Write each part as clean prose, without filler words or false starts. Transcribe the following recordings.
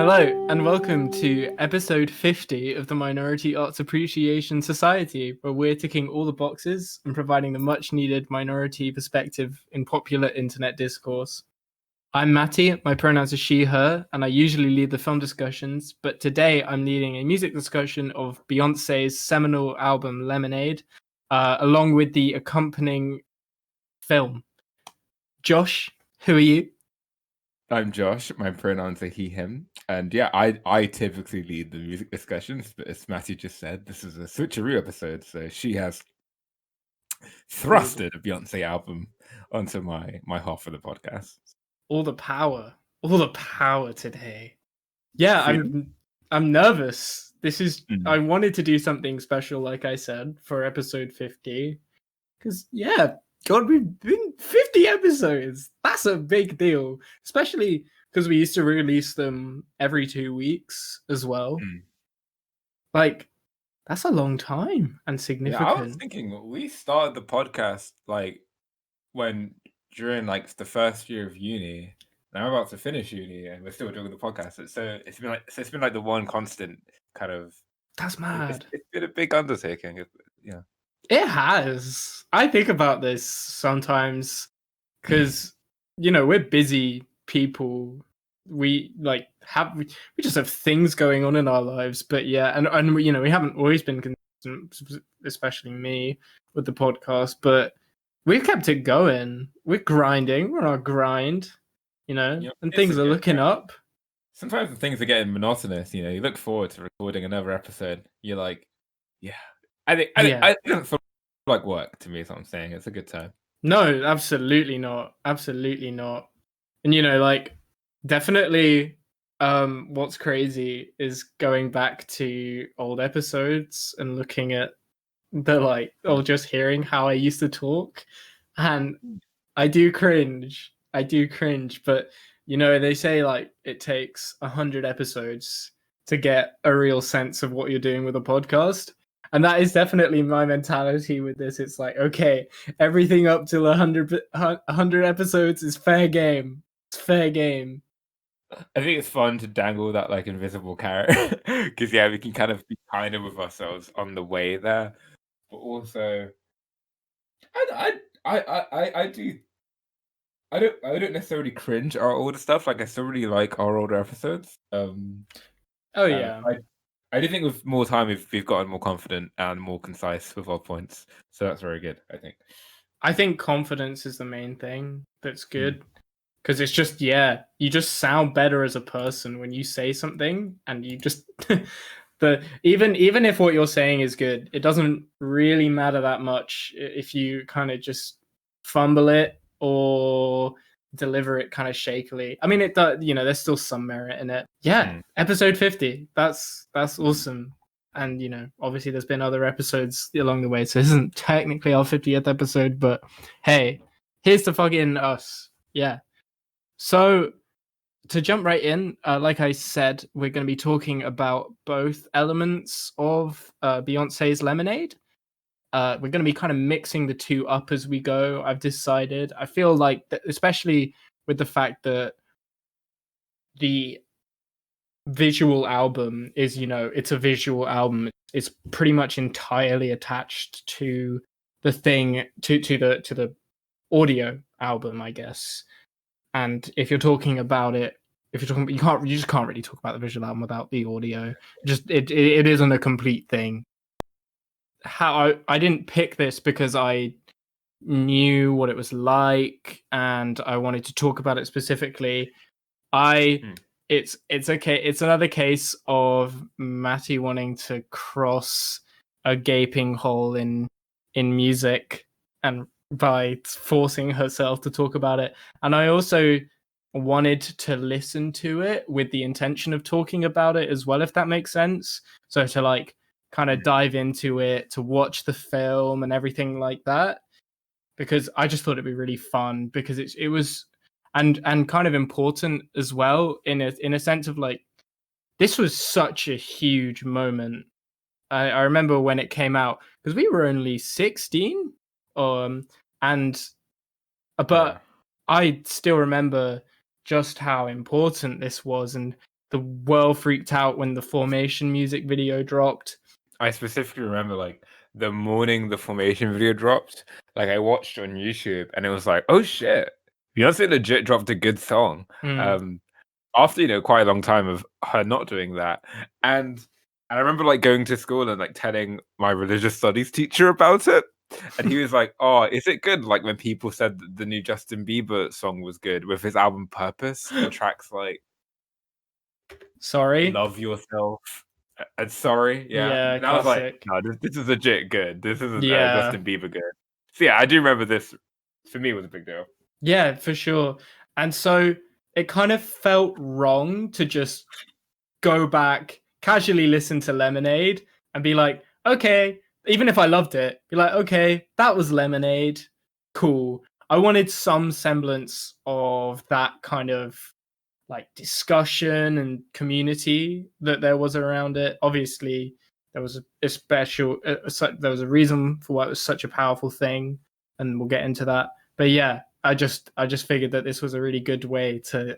Hello, and welcome to episode 50 of the Minority Arts Appreciation Society, where we're ticking all the boxes and providing the much needed minority perspective in popular internet discourse. I'm Mattie, my pronouns are she, her, and I usually lead the film discussions, but today I'm leading a music discussion of Beyonce's seminal album Lemonade, along with the accompanying film. Josh, who are you? I'm Josh. My pronouns are he, him. And yeah, I typically lead the music discussions, but as Matthew just said, this is a Switcheroo episode, so she has thrusted a Beyonce album onto my half of the podcast. All the power today. Yeah, Feeling? I'm nervous. I wanted to do something special, like I said, for episode 50. Because God, we've been 50 episodes. That's a big deal. Especially because we used to release them every 2 weeks as well. Like, that's a long time and significant. Yeah, I was thinking we started the podcast during the first year of uni. Now we're about to finish uni and we're still doing the podcast. So it's been like the one constant kind of. That's mad. It's been a big undertaking. Yeah. It has. I think about this sometimes because we're busy people. We just have things going on in our lives. But yeah, and we haven't always been consistent, especially me with the podcast. But we've kept it going. We're grinding. We're on our grind. And things are looking up. Sometimes things are getting monotonous. You look forward to recording another episode. You're like, yeah. I think it doesn't feel like work to me. Is what I'm saying. It's a good time. No, absolutely not. Absolutely not. And definitely, what's crazy is going back to old episodes and looking at or just hearing how I used to talk, and I do cringe. But they say it takes 100 episodes to get a real sense of what you're doing with a podcast. And that is definitely my mentality with this. It's like, okay, everything up to 100 episodes is fair game. It's fair game. I think it's fun to dangle that invisible carrot because we can kind of be kinder with ourselves on the way there, but also, I don't necessarily cringe our older stuff. I still really like our older episodes. I do think with more time we've gotten more confident and more concise with our points, so that's very good. I think confidence is the main thing that's good, because it's just you just sound better as a person when you say something, and you just even if what you're saying is good, it doesn't really matter that much if you kind of just fumble it or deliver it kind of shakily. I mean, it does, there's still some merit in it. Episode 50, that's awesome. And obviously there's been other episodes along the way, so this isn't technically our 50th episode, but hey, here's to fucking us. So to jump right in, like I said, we're going to be talking about both elements of Beyonce's Lemonade. We're going to be kind of mixing the two up as we go, I've decided. I feel like, especially with the fact that the visual album is, it's a visual album. It's pretty much entirely attached to the thing, to the audio album, I guess. And if you're talking about it, you just can't really talk about the visual album without the audio. It isn't a complete thing. I didn't pick this because I knew what it was like and I wanted to talk about it specifically. It's okay. It's another case of Mattie wanting to cross a gaping hole in music, and by forcing herself to talk about it. And I also wanted to listen to it with the intention of talking about it as well, if that makes sense. So to kind of dive into it, to watch the film and everything like that, because I just thought it'd be really fun, because it was and kind of important as well in a sense of this was such a huge moment. I remember when it came out, because we were only 16, but I still remember just how important this was, and the world freaked out when the Formation music video dropped. I specifically remember like the morning the Formation video dropped. Like I watched on YouTube and it was like, oh shit, Beyonce legit dropped a good song. After quite a long time of her not doing that, and I remember like going to school and like telling my religious studies teacher about it, and he was like, "Oh, is it good?" Like when people said that the new Justin Bieber song was good with his album Purpose, the tracks like Sorry, Love Yourself and Sorry, yeah. yeah, And I was like, classic. no, this is legit good. This isn't Yeah, Justin Bieber good. So yeah, I do remember this. For me, it was a big deal. yeah, for sure. And so it kind of felt wrong to just go back, casually listen to Lemonade, and be like, okay, even if I loved it, be like, okay, that was Lemonade, cool. I wanted some semblance of that kind of like discussion and community that there was around it. Obviously, there was a special, there was a reason for why it was such a powerful thing, and we'll get into that. But yeah, I just figured that this was a really good way to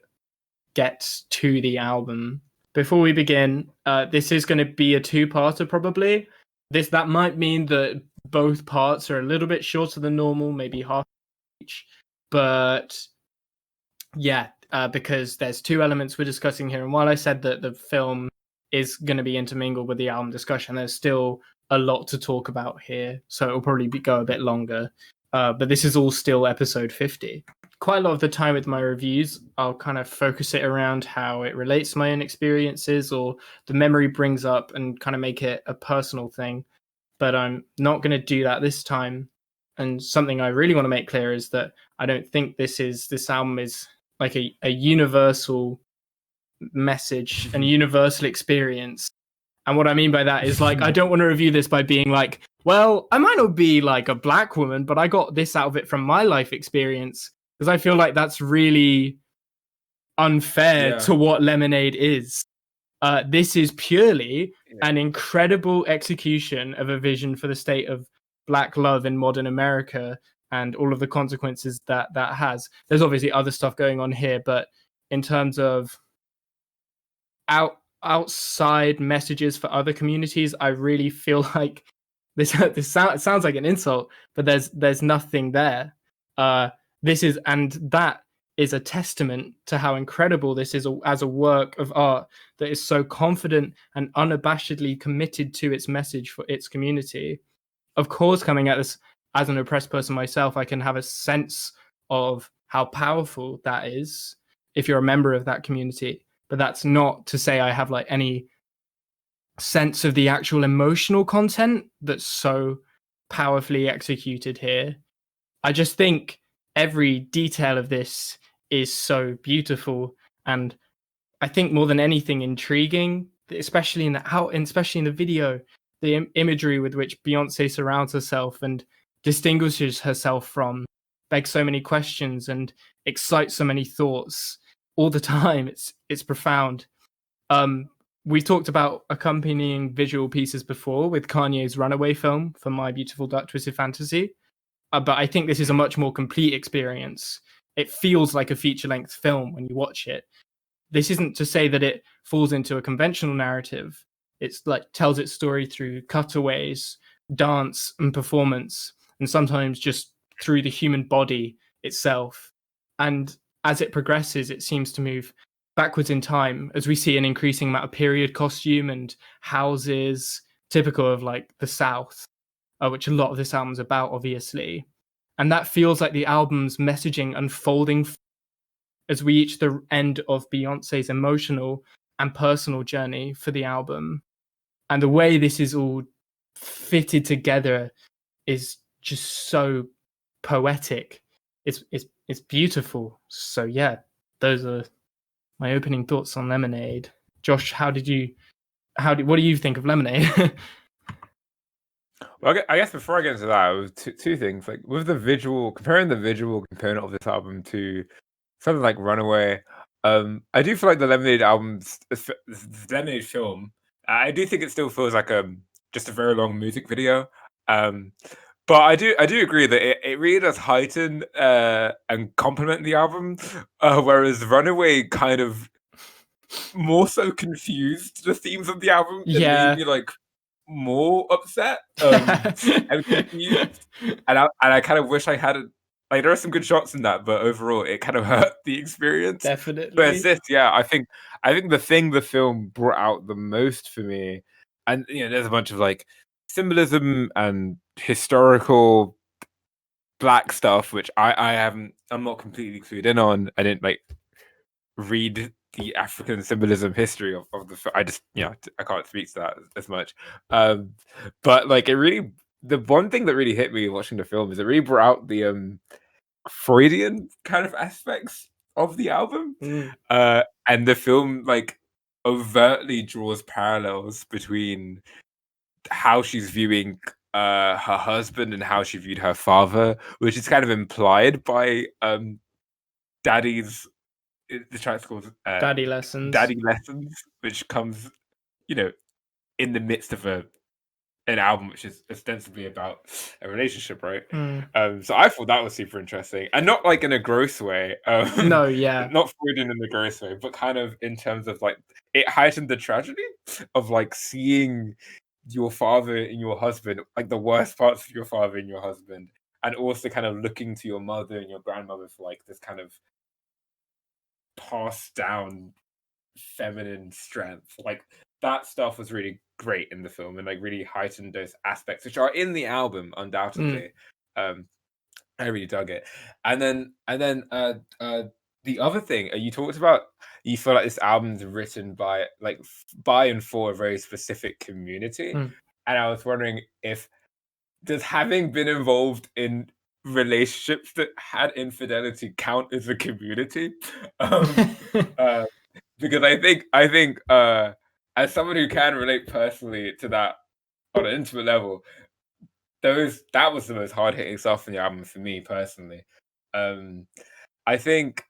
get to the album. Before we begin, this is going to be a two-parter probably. That might mean that both parts are a little bit shorter than normal, maybe half each. But yeah, because there's two elements we're discussing here. And while I said that the film is going to be intermingled with the album discussion, there's still a lot to talk about here. So it'll probably go a bit longer. But this is all still episode 50. Quite a lot of the time with my reviews, I'll kind of focus it around how it relates to my own experiences or the memory brings up and kind of make it a personal thing. But I'm not going to do that this time. And something I really want to make clear is that I don't think this album is like a universal message and a universal experience. And what I mean by that is like, I don't want to review this by being like, well, I might not be like a black woman, but I got this out of it from my life experience. Because I feel like that's really unfair to what Lemonade is. This is purely an incredible execution of a vision for the state of black love in modern America and all of the consequences that has. There's obviously other stuff going on here, but in terms of outside messages for other communities, I really feel like this sounds like an insult, but there's nothing there. That is a testament to how incredible this is as a work of art that is so confident and unabashedly committed to its message for its community. Of course, coming at this as an oppressed person myself, I can have a sense of how powerful that is if you're a member of that community. But that's not to say I have like any sense of the actual emotional content that's so powerfully executed here. I just think every detail of this is so beautiful, and I think more than anything intriguing, especially in the video, the imagery with which Beyonce surrounds herself and distinguishes herself from begs so many questions and excites so many thoughts all the time. It's profound. We talked about accompanying visual pieces before with Kanye's Runaway film for My Beautiful Dark Twisted Fantasy. But I think this is a much more complete experience. It feels like a feature-length film when you watch it. This isn't to say that it falls into a conventional narrative. It's like tells its story through cutaways, dance, and performance, and sometimes just through the human body itself. And as it progresses, it seems to move backwards in time as we see an increasing amount of period costume and houses typical of like the South, which a lot of this album's about, obviously. And that feels like the album's messaging unfolding as we reach the end of Beyonce's emotional and personal journey for the album. And the way this is all fitted together is just so poetic. It's beautiful. So yeah, those are my opening thoughts on Lemonade. Josh, what do you think of Lemonade? Well, I guess before I get into that, it was two things. Like with comparing the visual component of this album to something like Runaway, I do feel like the Lemonade film, I do think it still feels like just a very long music video. But I do agree that it really does heighten and complement the album, whereas Runaway kind of more so confused the themes of the album. It made Yeah. me like more upset and confused. And I kind of wish I hadn't. Like, there are some good shots in that, but overall, it kind of hurt the experience. But it's Definitely. this, yeah. I think the thing the film brought out the most for me, and there's a bunch of like symbolism and historical black stuff, which I haven't. I'm not completely clued in on. I didn't like read the African symbolism history of the. I just I can't speak to that as much. But like it really, the one thing that really hit me watching the film is it really brought out the Freudian kind of aspects of the album. And the film like overtly draws parallels between how she's viewing her husband and how she viewed her father, which is kind of implied by Daddy's the track's called Daddy Lessons, which comes in the midst of an album which is ostensibly about a relationship, right? So I thought that was super interesting, and not like in a gross way. No, yeah, not Freudian in the gross way, but kind of in terms of like it heightened the tragedy of like seeing your father and your husband, like the worst parts of your father and your husband, and also kind of looking to your mother and your grandmother for like this kind of passed down feminine strength. Like that stuff was really great in the film and like really heightened those aspects which are in the album undoubtedly. I really dug it. And then the other thing you talked about, you feel like this album's written by and for a very specific community. And I was wondering if does having been involved in relationships that had infidelity count as a community? Because I think as someone who can relate personally to that on an intimate level, that was the most hard hitting stuff in the album for me personally. I think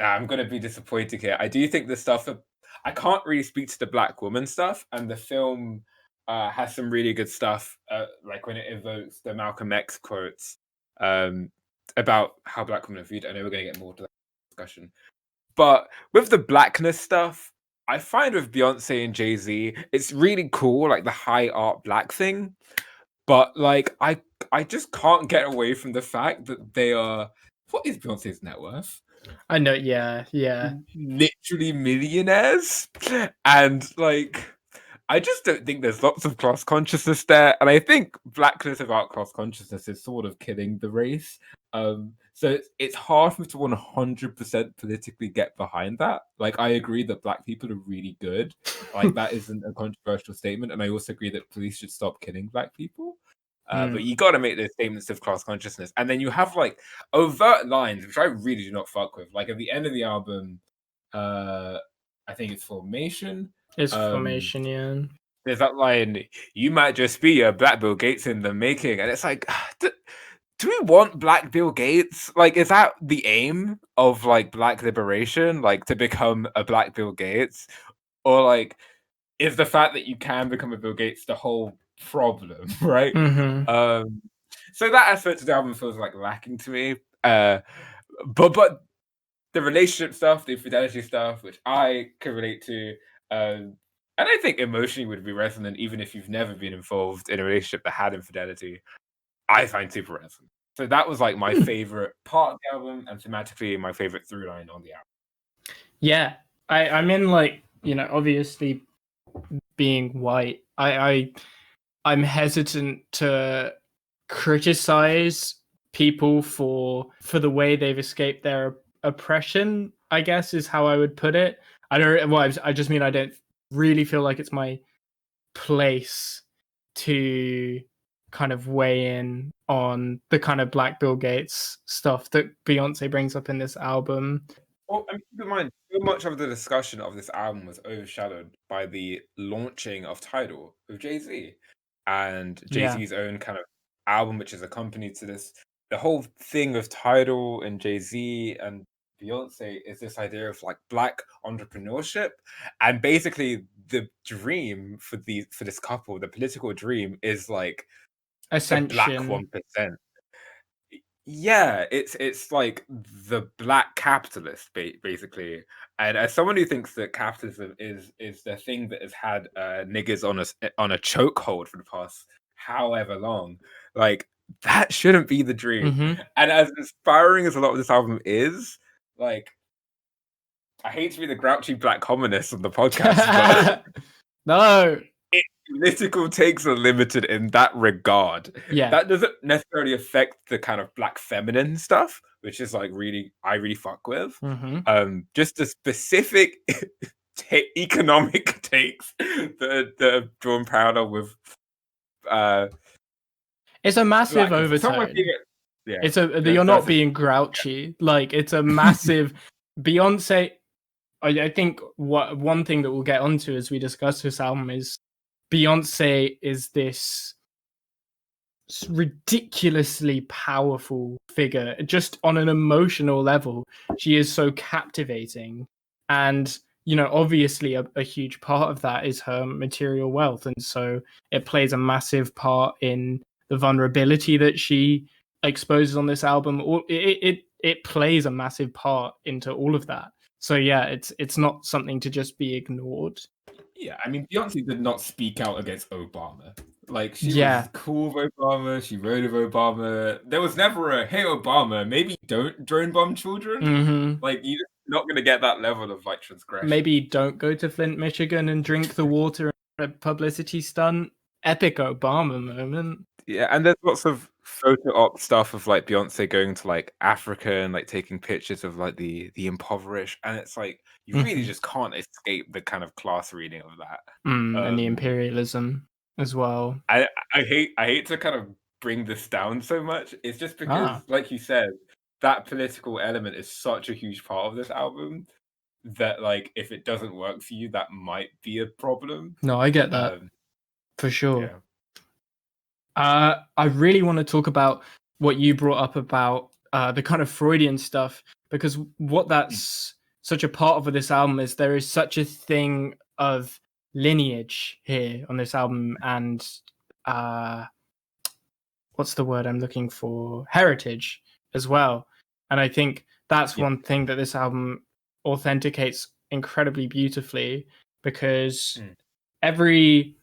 I'm gonna be disappointed here. I do think the stuff I can't really speak to the black woman stuff, and the film has some really good stuff, like when it evokes the Malcolm X quotes about how black women are viewed. I know we're gonna get more to that discussion. But with the blackness stuff, I find with Beyonce and Jay-Z, it's really cool, like the high art black thing. But like I just can't get away from the fact that they are what is Beyonce's net worth? I know, yeah. Literally millionaires. And like I just don't think there's lots of class consciousness there. And I think blackness without class consciousness is sort of killing the race. So it's hard for me to 100% politically get behind that. Like, I agree that black people are really good. Like, that isn't a controversial statement. And I also agree that police should stop killing black people. But you got to make those statements of class consciousness. And then you have, like, overt lines, which I really do not fuck with. Like, at the end of the album, I think it's Formation. It's Formation, yeah. There's that line, you might just be a Black Bill Gates in the making. And it's like, do we want Black Bill Gates? Like, is that the aim of like Black liberation? Like to become a Black Bill Gates? Or like, is the fact that you can become a Bill Gates the whole problem, right? So that aspect of the album feels like lacking to me. But the relationship stuff, the infidelity stuff, which I can relate to, and I think emotionally would be resonant even if you've never been involved in a relationship that had infidelity. I find super resonant. So that was like my favorite part of the album, and thematically my favorite through line on the album. Yeah, I'm in like obviously being white. I'm hesitant to criticize people for the way they've escaped their oppression, I guess is how I would put it. I just mean I don't really feel like it's my place to kind of weigh in on the kind of Black Bill Gates stuff that Beyonce brings up in this album. Well, I mean, keep in mind, so much of the discussion of this album was overshadowed by the launching of Tidal with Jay-Z and Jay-Z's own kind of album, which is accompanied to this. The whole thing of Tidal and Jay-Z and Beyonce is this idea of like Black entrepreneurship, and basically the dream for this couple, the political dream, is like Ascension. the Black 1%. Yeah, it's like the black capitalist, basically. And as someone who thinks that capitalism is the thing that has had niggers on a chokehold for the past however long, like that shouldn't be the dream. Mm-hmm. And as inspiring as a lot of this album is, like I hate to be the grouchy black communist on the podcast, but No. political takes are limited in that regard. Yeah. That doesn't necessarily affect the kind of black feminine stuff, which is like I really fuck with. Mm-hmm. Just the specific economic takes that are drawn parallel with It's a massive blackness. Some of my overtone. favorite, yeah, It's you're not being grouchy. Like it's a massive Beyonce. I think one thing that we'll get onto as we discuss this album is Beyonce is this ridiculously powerful figure. Just on an emotional level, she is so captivating, and obviously a huge part of that is her material wealth, and so it plays a massive part in the vulnerability that she exposes on this album. It plays a massive part into all of that. So yeah, it's not something to just be ignored. Yeah, I mean, Beyonce did not speak out against Obama. Like, she Yeah. was cool with Obama. She rode with Obama. There was never a, hey, Obama, maybe don't drone bomb children. Mm-hmm. Like, you're not going to get that level of, like, transgression. Maybe don't go to Flint, Michigan and drink the water in a publicity stunt. Epic Obama moment. Yeah, and there's lots of photo op stuff of, like, Beyonce going to, like, Africa and, like, taking pictures of, like, the impoverished. And it's like, you really just can't escape the kind of class reading of that. And the imperialism as well. I hate to kind of bring this down so much. It's just because, like you said, that political element is such a huge part of this album that, like, if it doesn't work for you, that might be a problem. No, I get that for sure. Yeah. I really want to talk about what you brought up about the kind of Freudian stuff, because what that's such a part of this album is there is such a thing of lineage here on this album, and what's the word I'm looking for? Heritage as well. And I think that's one thing that this album authenticates incredibly beautifully, because every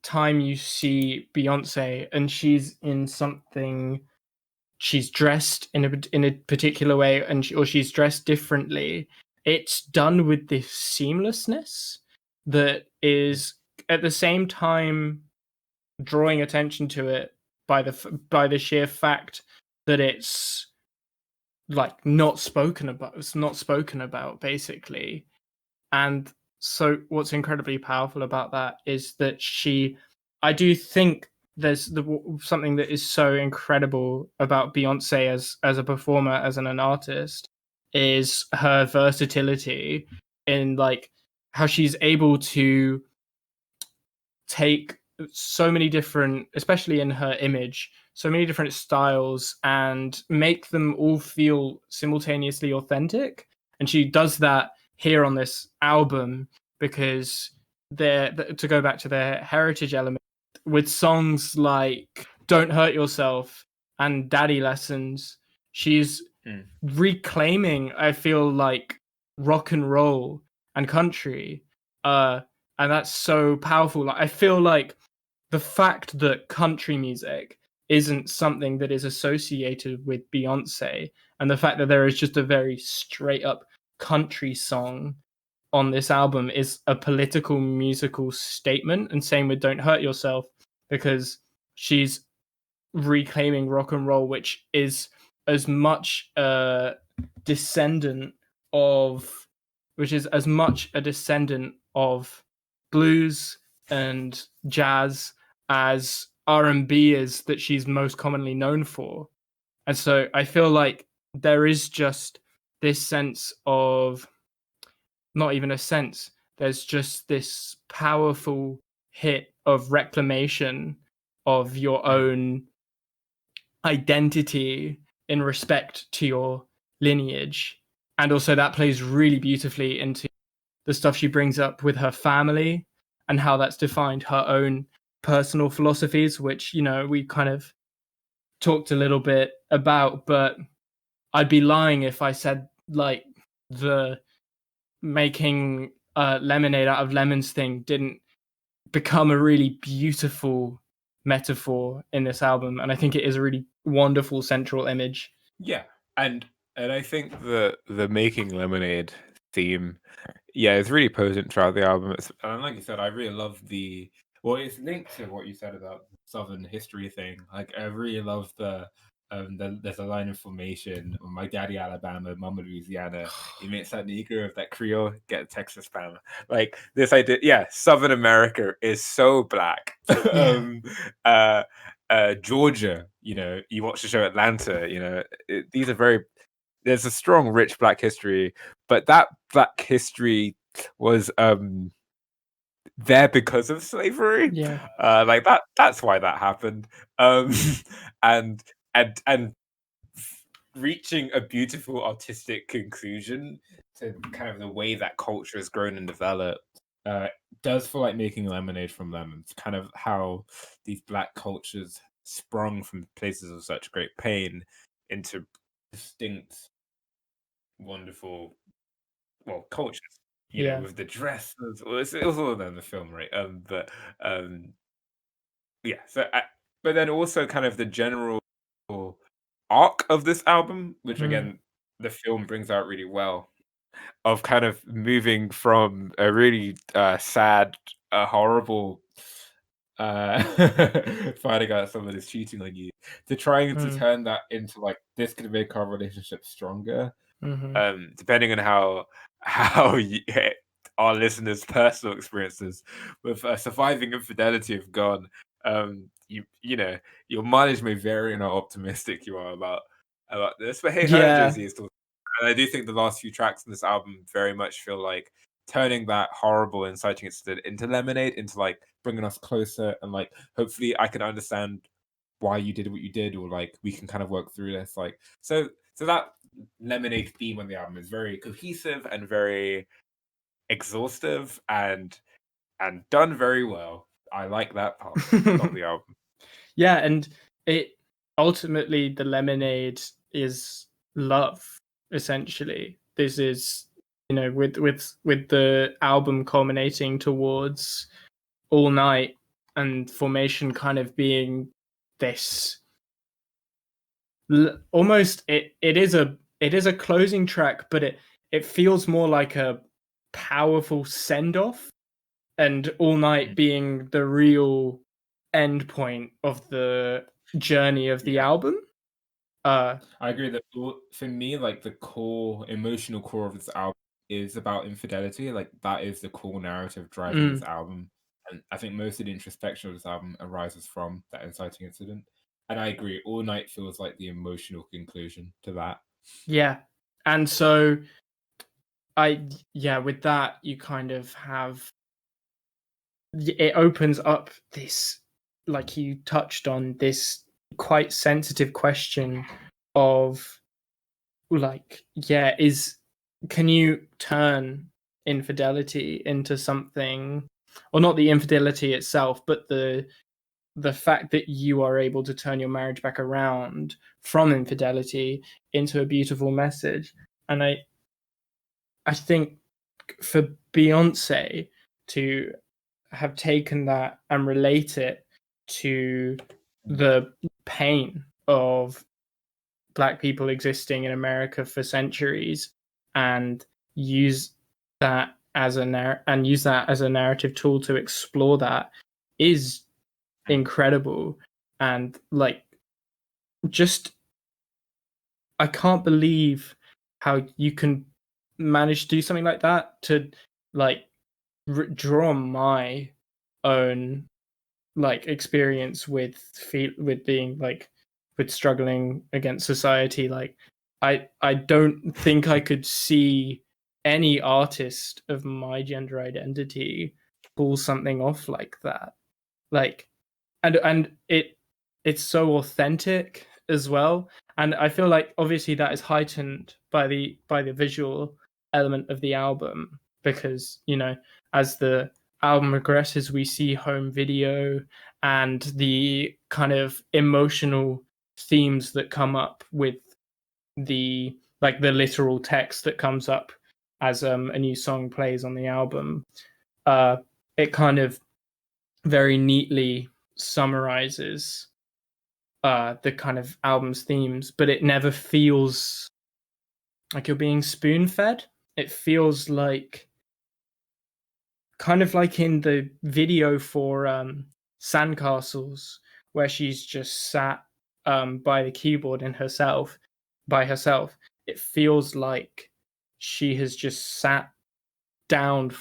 time you see Beyonce and she's in something, she's dressed in a particular way, or she's dressed differently, it's done with this seamlessness that is at the same time drawing attention to it by the sheer fact that it's like not spoken about. It's not spoken about, basically. And so what's incredibly powerful about that is that I do think there's something that is so incredible about Beyonce as a performer, as an artist, is her versatility in like how she's able to take so many different, especially in her image, so many different styles and make them all feel simultaneously authentic. And she does that here on this album, because to go back to their heritage element with songs like Don't Hurt Yourself and Daddy Lessons, she's reclaiming, I feel like, rock and roll and country, and that's so powerful. Like, I feel like the fact that country music isn't something that is associated with Beyonce, and the fact that there is just a very straight up country song on this album is a political musical statement. And same with Don't Hurt Yourself, because she's reclaiming rock and roll, which is as much a descendant of blues and jazz as R&B is, that she's most commonly known for. And so I feel like there is just this sense of, not even a sense, there's just this powerful hit of reclamation of your own identity in respect to your lineage. And also that plays really beautifully into the stuff she brings up with her family and how that's defined her own personal philosophies, which, we kind of talked a little bit about, but I'd be lying if I said like the making lemonade out of lemons thing didn't become a really beautiful metaphor in this album, and I think it is a really wonderful central image. Yeah, and I think the making lemonade theme, yeah, it's really potent throughout the album. And like you said, I really love it's linked to what you said about the Southern history thing. Like I really love there's a line in Formation, my daddy Alabama, mama Louisiana, he makes that Negro of that Creole, get Texas Bama. Like this idea, yeah, Southern America is so black. Yeah. Georgia, you watch the show Atlanta, these are there's a strong, rich black history, but that black history was there because of slavery. Yeah. Like that's why that happened. And reaching a beautiful artistic conclusion to kind of the way that culture has grown and developed does feel like making lemonade from lemons, kind of how these black cultures sprung from places of such great pain into distinct, wonderful, cultures. With the dresses, it was all of them in the film, right? Yeah. So, but then also kind of the general arc of this album, which again the film brings out really well, of kind of moving from a really sad, horrible finding out someone is cheating on you, to trying to turn that into like, this could make our relationship stronger. Depending on how our listeners' personal experiences with surviving infidelity have gone. Your mileage may vary and how optimistic you are about this, but hey, Jay-Z is still. And I do think the last few tracks in this album very much feel like turning that horrible inciting incident into lemonade, into like bringing us closer, and like hopefully I can understand why you did what you did, or like we can kind of work through this. Like so that lemonade theme on the album is very cohesive and very exhaustive and done very well. I like that part of the album. Yeah, and it ultimately, the lemonade is love, essentially. This is, with the album culminating towards All Night and Formation kind of being this almost, it is a closing track, but it feels more like a powerful send off, and All Night being the real end point of the journey of the album. I agree that for me, like the emotional core of this album is about infidelity. Like that is the core narrative driving this album, and I think most of the introspection of this album arises from that inciting incident. And I agree, All Night feels like the emotional conclusion to that. Yeah, and so with that, you kind of have, it opens up this, like you touched on, this quite sensitive question of like, can you turn infidelity into something, or not the infidelity itself, but the fact that you are able to turn your marriage back around from infidelity into a beautiful message. And I think for Beyonce to have taken that and relate it to the pain of Black people existing in America for centuries, and use that as a narrative tool to explore that, is incredible. And like, just, I can't believe how you can manage to do something like that, to like draw my own like experience with being like, with struggling against society. Like I don't think I could see any artist of my gender identity pull something off like that. Like, and it's so authentic as well. And I feel like obviously that is heightened by the visual element of the album, because as the album progresses, we see home video and the kind of emotional themes that come up with the literal text that comes up as a new song plays on the album. It kind of very neatly summarizes the kind of album's themes, but it never feels like you're being spoon-fed. It feels like kind of like in the video for Sandcastles, where she's just sat by the keyboard by herself. It feels like she has just sat down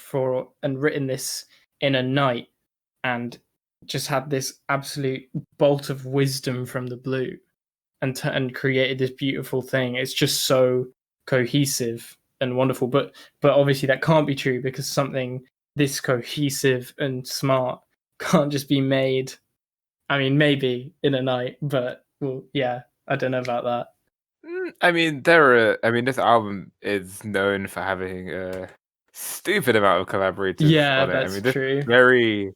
and written this in a night and just had this absolute bolt of wisdom from the blue and created this beautiful thing. It's just so cohesive and wonderful, but obviously that can't be true, because something this cohesive and smart can't just be made, I mean, maybe in a night, but well, yeah, I don't know about that. I mean, this album is known for having a stupid amount of collaborators Yeah, on it. that's true. Very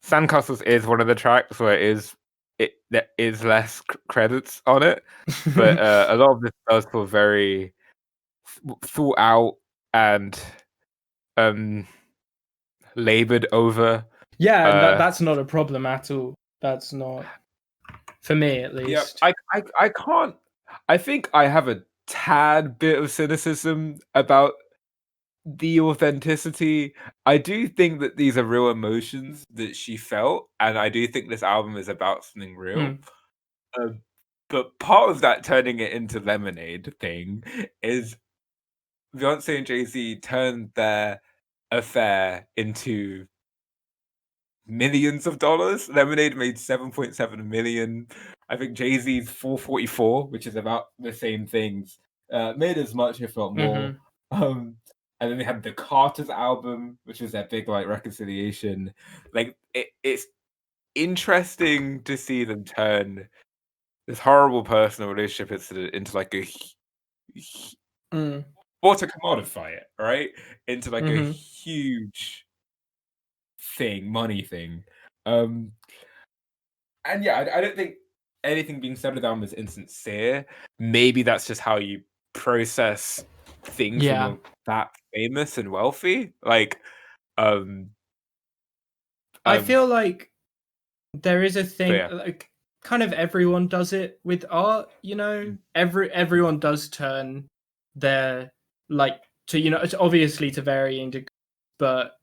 Sandcastles is one of the tracks where there is less credits on it, but a lot of this does feel very thought out and labored over. Yeah, and that's not a problem at all. That's not, for me at least. Yeah, I can't. I think I have a tad bit of cynicism about the authenticity. I do think that these are real emotions that she felt, and I do think this album is about something real. But part of that turning it into Lemonade thing is Beyonce and Jay-Z turned their affair into millions of dollars. Lemonade made 7.7 million. I think Jay-Z's 444, which is about the same things, made as much, if not more. And then they had the Carter's album, which was their big reconciliation. It's interesting to see them turn this horrible personal relationship into a or to commodify it, right? Into a huge money thing. And yeah, I don't think anything being said of the album is insincere. Maybe that's just how you process things when you're that famous and wealthy. I feel like there is a thing, like kind of everyone does it with art, you know. Everyone does turn their it's obviously to varying degrees, but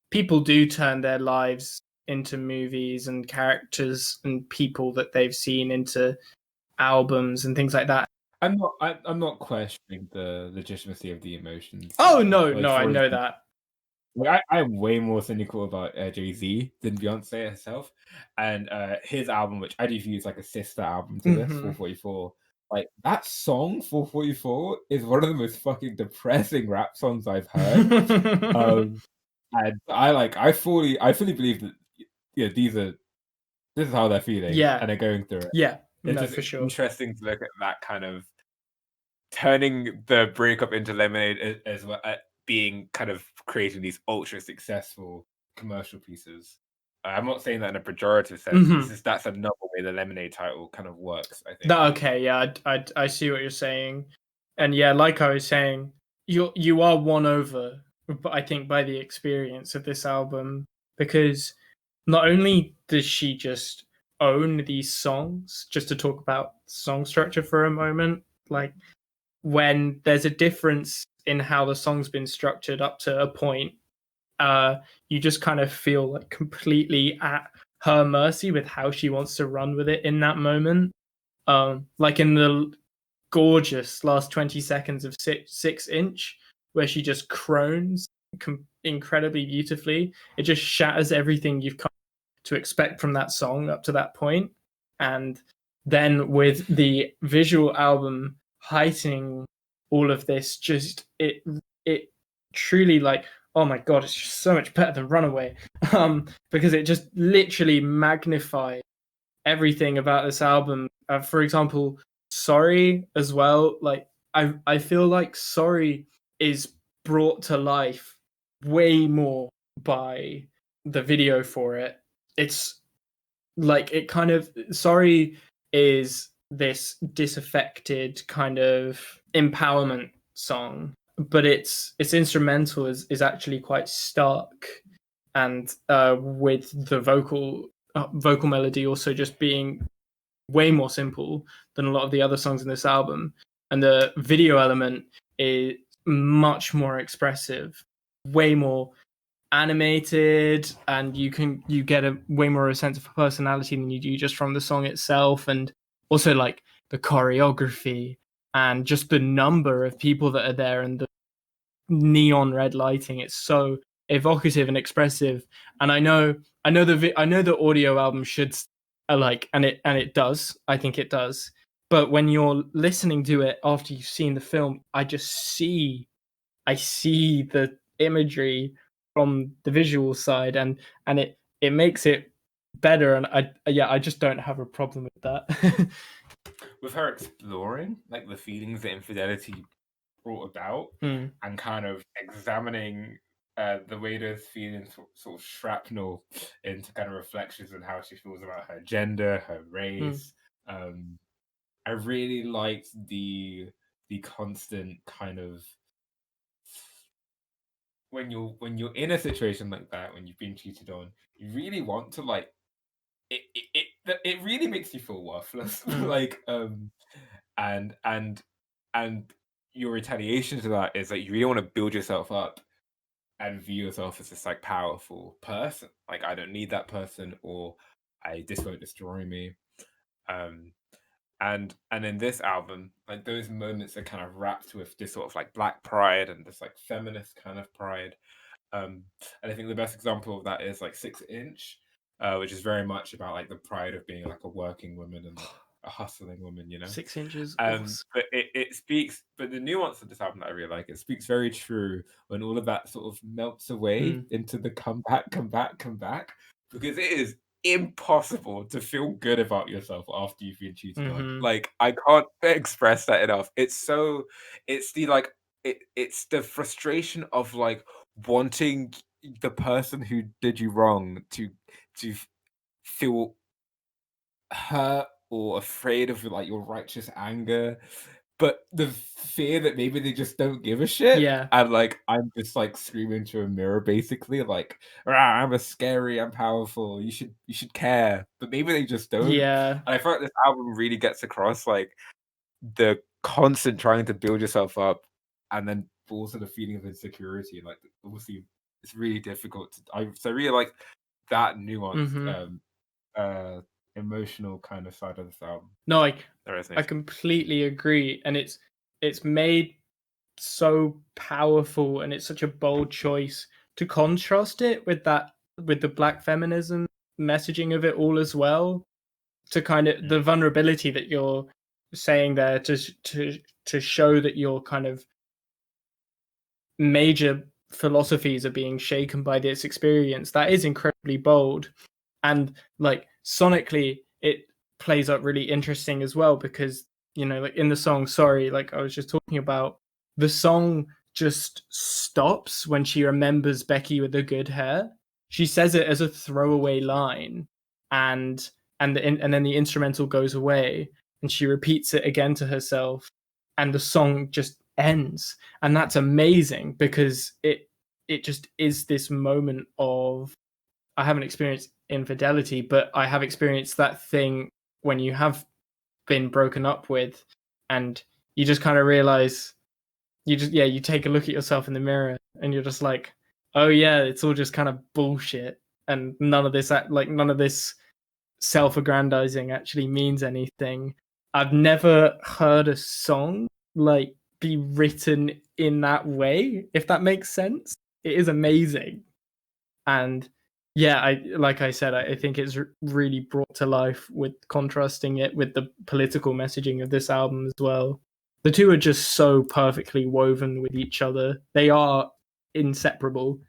people do turn their lives into movies and characters and people that they've seen into albums and things like that. I'm not questioning the legitimacy of the emotions. Oh no, I know that. I'm way more cynical about Jay-Z than Beyonce herself, and his album, which I do view as a sister album to this, 444. That song 444 is one of the most fucking depressing rap songs I've heard. And I fully believe that this is how they're feeling, and they're going through it. Yeah, it's for sure. Interesting to look at that kind of turning the breakup into Lemonade as well, being kind of creating these ultra successful commercial pieces. I'm not saying that in a pejorative sense. That's another way the Lemonade title kind of works, I think. Okay, yeah, I see what you're saying, and yeah, like I was saying, you are won over, I think, by the experience of this album, because not only does she just own these songs, just to talk about song structure for a moment, when there's a difference in how the song's been structured up to a point, you just kind of feel completely at her mercy with how she wants to run with it in that moment. Like in the gorgeous last 20 seconds of 6-inch, where she just croons incredibly beautifully. It just shatters everything you've come to expect from that song up to that point. And then with the visual album heightening all of this, just it truly oh my god, it's just so much better than Runaway, because it just literally magnified everything about this album. For example, Sorry as well. I feel like Sorry is brought to life way more by the video for it. It's like it kind of Sorry is this disaffected kind of empowerment song, but its instrumental is actually quite stark, and with the vocal melody also just being way more simple than a lot of the other songs in this album, and the video element is much more expressive, way more animated, and you get a way more of a sense of personality than you do just from the song itself. And also like the choreography and just the number of people that are there and the neon red lighting, it's so evocative and expressive. And I know the audio album should like, and it does, I think it does, but when you're listening to it after you've seen the film, I see the imagery from the visual side, and it makes it better. And I just don't have a problem with that. With her exploring like the feelings that infidelity brought about, and kind of examining the way those feelings sort of shrapnel into kind of reflections on how she feels about her gender, her race. I really liked the constant kind of, when you're in a situation like that, when you've been cheated on, you really want to like it really makes you feel worthless. Like and your retaliation to that is like you really want to build yourself up and view yourself as this like powerful person. Like, I don't need that person, or this won't destroy me. And in this album, like those moments are kind of wrapped with this sort of like black pride and this like feminist kind of pride. And I think the best example of that is like 6 Inch, which is very much about like the pride of being like a working woman and like a hustling woman, you know. 6 Inches. But it speaks, but the nuance of this album that I really like, it speaks very true when all of that sort of melts away into the come back, because it is impossible to feel good about yourself after you've been cheated on. Like, I can't express that enough. It's the like it's the frustration of like wanting the person who did you wrong to feel hurt or afraid of like your righteous anger, but the fear that maybe they just don't give a shit. Yeah. And like I'm just like screaming to a mirror basically, like, I'm I'm powerful, you should care. But maybe they just don't. Yeah. And I feel like this album really gets across like the constant trying to build yourself up, and then also the feeling of insecurity. Like, obviously it's really difficult so I really like that nuanced emotional kind of side of this album. No, I completely agree, and it's made so powerful, and it's such a bold choice to contrast it with the black feminism messaging of it all as well, to kind of the vulnerability that you're saying there, to show that your kind of major philosophies are being shaken by this experience. That is incredibly bold. And like sonically it plays up really interesting as well, because like in the song Sorry, like I was just talking about, the song just stops when she remembers Becky with the good hair. She says it as a throwaway line, and then the instrumental goes away, and she repeats it again to herself, and the song just ends. And that's amazing, because it just is this moment of, I haven't experienced infidelity, but I have experienced that thing when you have been broken up with, and you just kind of realize, you take a look at yourself in the mirror, and you're just like, oh yeah, it's all just kind of bullshit, and none of this self-aggrandizing actually means anything. I've never heard a song like be written in that way, if that makes sense. It is amazing. And yeah, I said, I think it's really brought to life with contrasting it with the political messaging of this album as well. The two are just so perfectly woven with each other. They are inseparable.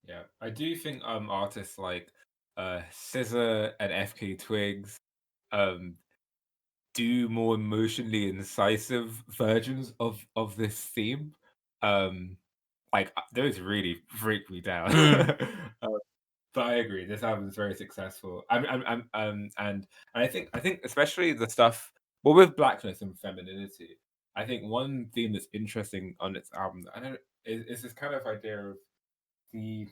Yeah, I do think artists like SZA and FK Twigs do more emotionally incisive versions of this theme. Like those really freak me down. But I agree, this album is very successful. And I think especially the stuff, well, with blackness and femininity, I think one theme that's interesting on its album, I don't, is this kind of idea of the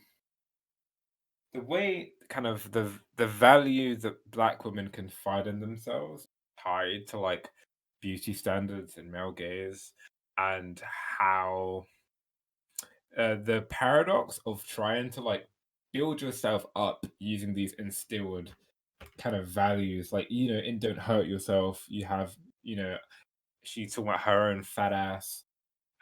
way kind of the value that Black women can find in themselves tied to like beauty standards and male gaze, and how the paradox of trying to like build yourself up using these instilled kind of values, like, you know, in Don't Hurt Yourself, you have, you know, she's talking about her own fat ass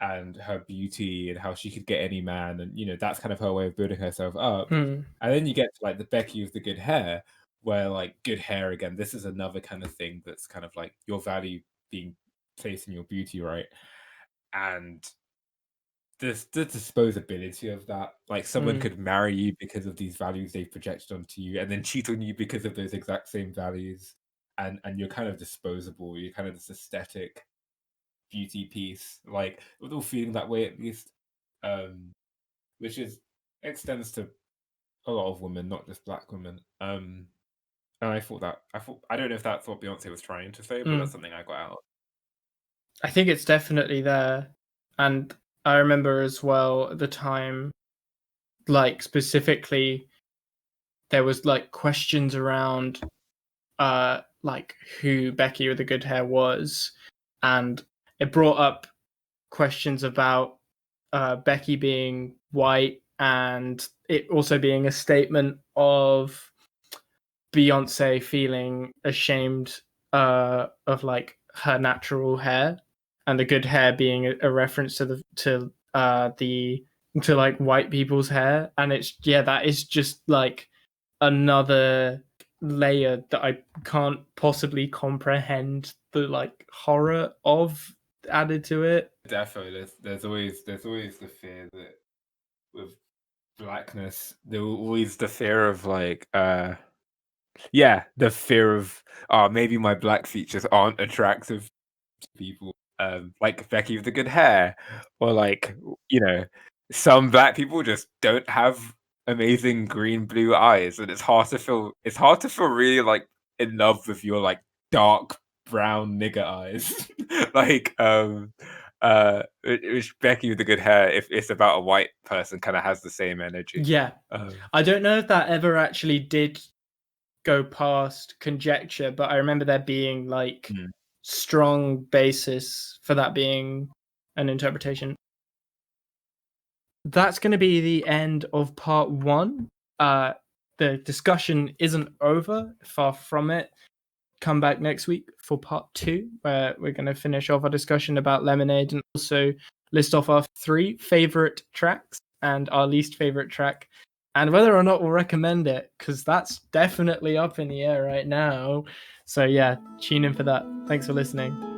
and her beauty and how she could get any man, and, you know, that's kind of her way of building herself up. And then you get to like the Becky with the good hair, where like good hair again, this is another kind of thing that's kind of like your value being placed in your beauty, right? And the disposability of that, like someone could marry you because of these values they projected onto you, and then cheat on you because of those exact same values, and you're kind of disposable. You're kind of this aesthetic beauty piece, like we're all feeling that way at least, which is extends to a lot of women, not just Black women. And I thought I don't know if that's what Beyonce was trying to say, but that's something I got out. I think it's definitely there, and I remember as well at the time, like specifically, there was like questions around, like who Becky with the good hair was, and it brought up questions about Becky being white, and it also being a statement of Beyonce feeling ashamed of like her natural hair, and the good hair being a reference to like white people's hair. And it's, yeah, that is just like another layer that I can't possibly comprehend the like horror of added to it. Definitely, there's always the fear that with blackness, there will always the fear of like yeah, the fear of, oh, maybe my black features aren't attractive to people, like Becky with the good hair, or like, you know, some black people just don't have amazing green blue eyes, and it's hard to feel really like in love with your like dark brown nigger eyes. Like which Becky with the good hair, if it's about a white person, kind of has the same energy. Yeah. I don't know if that ever actually did go past conjecture, but I remember there being like strong basis for that being an interpretation. That's going to be the end of part 1. The discussion isn't over, far from it. Come back next week for part 2, where we're going to finish off our discussion about Lemonade and also list off our 3 favorite tracks and our least favorite track, and whether or not we'll recommend it, because that's definitely up in the air right now. So yeah, tune in for that. Thanks for listening.